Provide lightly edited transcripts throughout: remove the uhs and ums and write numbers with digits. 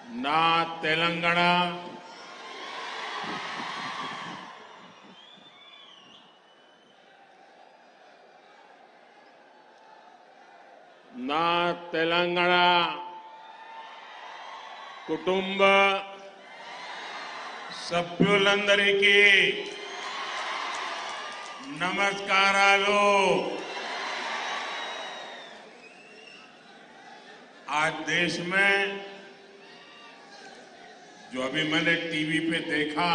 ना तेलंगाना కుటుంబ సభ్యులందరికీ నమస్కారాలు। आज देश में जो अभी मैंने टीवी पे देखा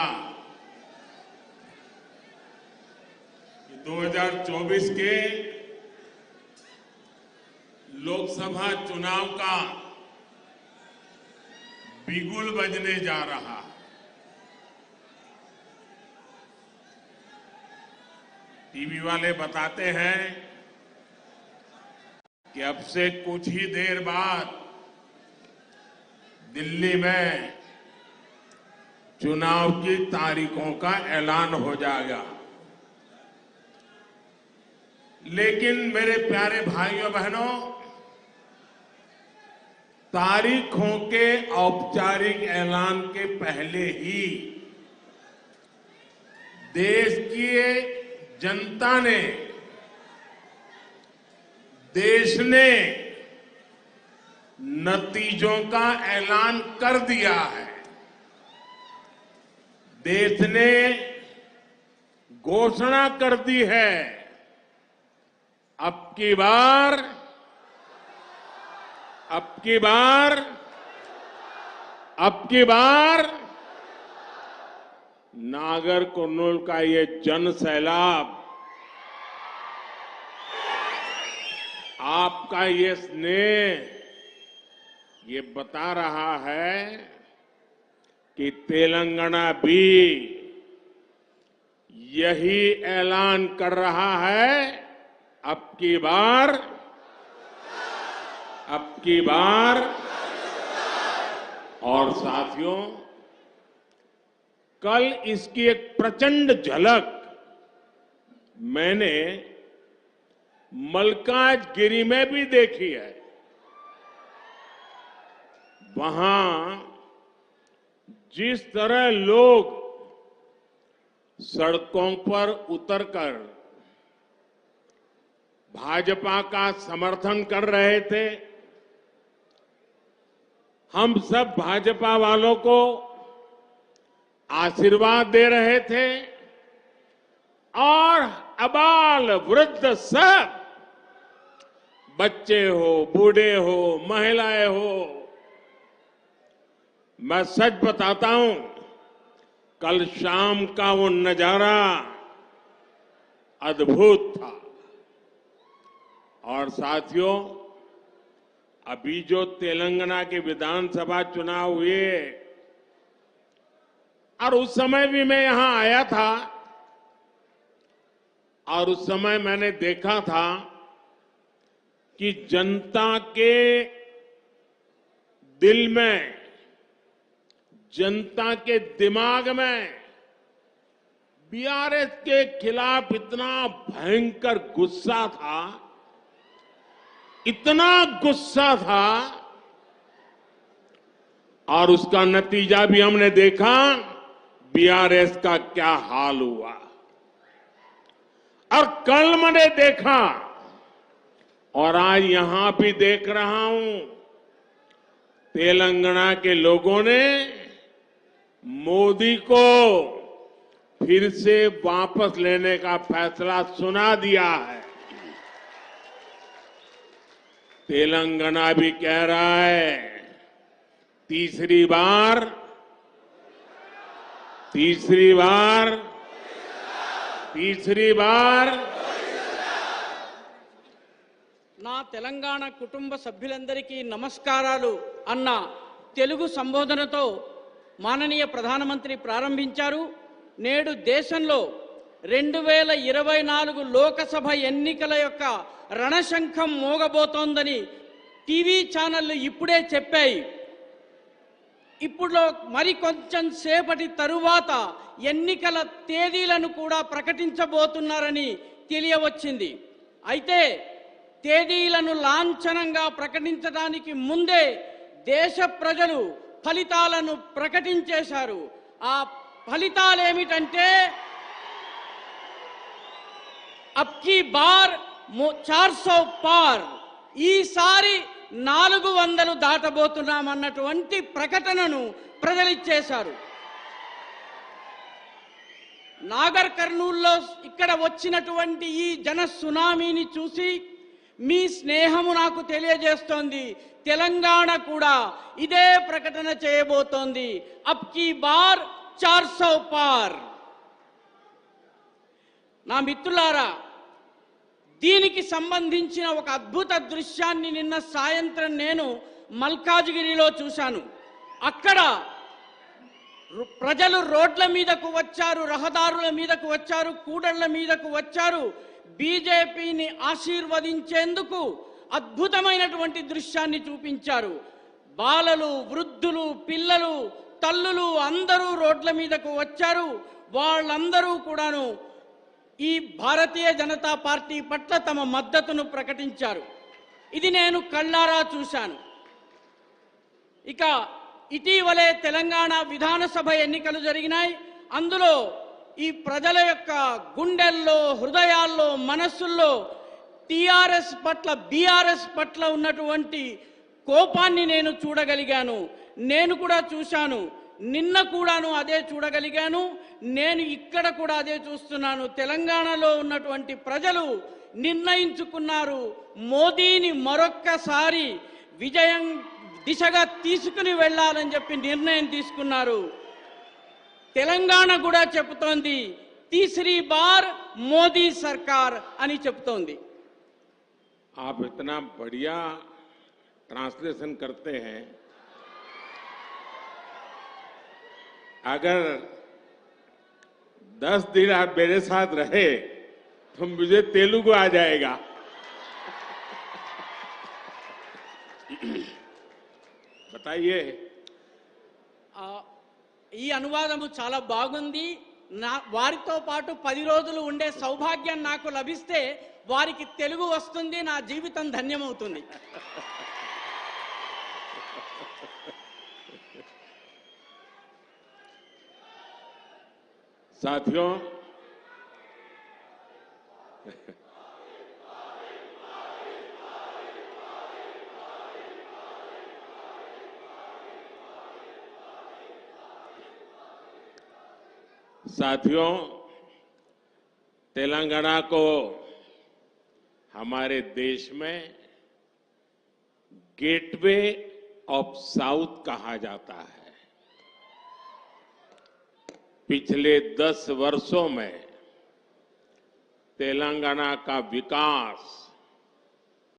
कि 2024 के लोकसभा चुनाव का बिगुल बजने जा रहा। टीवी वाले बताते हैं कि अब से कुछ ही देर बाद दिल्ली में चुनाव की तारीखों का ऐलान हो जाएगा। लेकिन मेरे प्यारे भाइयों बहनों, तारीखों के औपचारिक ऐलान के पहले ही देश की जनता ने, देश ने नतीजों का ऐलान कर दिया है। देश ने घोषणा कर दी है, अब की बार नागर कुर्नूल का ये जन सैलाब, आपका ये स्नेह, ये बता रहा है कि तेलंगाना भी यही ऐलान कर रहा है, अब की बार। और साथियों, कल इसकी एक प्रचंड झलक मैंने मलकाजगिरी में भी देखी है। वहां जिस तरह लोग सड़कों पर उतरकर भाजपा का समर्थन कर रहे थे, हम सब भाजपा वालों को आशीर्वाद दे रहे थे और अबाल वृद्ध सब, बच्चे हो, बूढ़े हो, महिलाएं हो, मैं सच बताता हूं, कल शाम का वो नजारा अद्भुत था। और साथियों, अभी जो तेलंगाना के विधानसभा चुनाव हुए, और उस समय भी मैं यहां आया था और उस समय मैंने देखा था कि जनता के दिल में, जनता के दिमाग में बीआरएस के खिलाफ इतना भयंकर गुस्सा था, इतना गुस्सा था, और उसका नतीजा भी हमने देखा, बीआरएस का क्या हाल हुआ। और कल मैंने देखा और आज यहां भी देख रहा हूं, तेलंगाना के लोगों ने मोदी को फिर से वापस लेने का फैसला सुना दिया है। तेलंगाना भी कह रहा है, तीसरी बार నా తెలంగాణ కుటుంబ సభ్యులందరికీ నమస్కారాలు అన్న తెలుగు సంబోధనతో మాననీయ ప్రధానమంత్రి ప్రారంభించారు। నేడు దేశంలో 2024 లోకసభ ఎన్నికల యొక్క రణశంఖం మోగబోతోందని టీవీ ఛానళ్లు ఇప్పుడే చెప్పాయి। ఇప్పుడు మరి కొంచెం సేపటి తరువాత ఎన్నికల తేదీలను కూడా ప్రకటించబోతున్నారని తెలియవచ్చింది। అయితే తేదీలను లాంఛనంగా ప్రకటించడానికి ముందే దేశ ప్రజలు ఫలితాలను ప్రకటించేశారు. ఆ ఫలితాలు ఏమిటంటే అబ్కి బార్ 400 పార్, ఈసారి 400 దాటబోతున్నామన్నటువంటి ప్రకటనను ప్రజలిచ్చేశారు. నాగర్ కర్నూల్లో ఇక్కడ వచ్చినటువంటి ఈ జన సునామీని చూసి మీ స్నేహము నాకు తెలియజేస్తోంది. తెలంగాణ కూడా ఇదే ప్రకటన చేయబోతోంది. అబ్కి బార్ 400 పార్. నా మిత్రులారా, దీనికి సంబంధించిన ఒక అద్భుత దృశ్యాన్ని నిన్న సాయంత్రం నేను మల్కాజ్గిరిలో చూశాను. అక్కడ ప్రజలు రోడ్ల మీదకు వచ్చారు, రహదారుల మీదకు వచ్చారు, కూడళ్ల మీదకు వచ్చారు. బీజేపీని ఆశీర్వదించేందుకు అద్భుతమైనటువంటి దృశ్యాన్ని చూపించారు. బాలలు, వృద్ధులు, పిల్లలు, తల్లులు అందరూ రోడ్ల మీదకు వచ్చారు. వాళ్ళందరూ కూడాను ఈ భారతీయ జనతా పార్టీ పట్ల తమ మద్దతును ప్రకటించారు. ఇది నేను కళ్ళారా చూశాను. ఇక ఇటీవలే తెలంగాణ విధానసభ ఎన్నికలు జరిగినాయి. అందులో ఈ ప్రజల యొక్క గుండెల్లో, హృదయాల్లో, మనస్సుల్లో టీఆర్ఎస్ పట్ల, బీఆర్ఎస్ పట్ల ఉన్నటువంటి కోపాన్ని నేను చూడగలిగాను. నేను కూడా చూశాను. నిన్న కూడాను అదే చూడగలిగాను. నేను ఇక్కడ కూడా అదే చూస్తున్నాను. తెలంగాణలో ఉన్నటువంటి ప్రజలు నిర్ణయించుకున్నారు, మోదీని మరొక్కసారి విజయం దిశగా తీసుకుని వెళ్ళాలని చెప్పి నిర్ణయం తీసుకున్నారు. తెలంగాణ కూడా చెబుతోంది తీసరీ బార్ మోదీ సర్కార్ అని చెబుతోంది. आप इतना बढ़िया ट्रांसलेशन करते हैं, अगर 10 दिन आप मेरे साथ रहे तो मुझे तेलुगु आ जाएगा. बताइए. ఈ అనువాదము చాలా బాగుంది. వారితో పాటు 10 రోజులు ఉండే సౌభాగ్యం నాకు లభిస్తే వారికి తెలుగు వస్తుంది, నా జీవితం ధన్యమవుతుంది. साथियों, तेलंगाना को हमारे देश में गेटवे ऑफ साउथ कहा जाता है. पिछले 10 वर्षों में तेलंगाना का विकास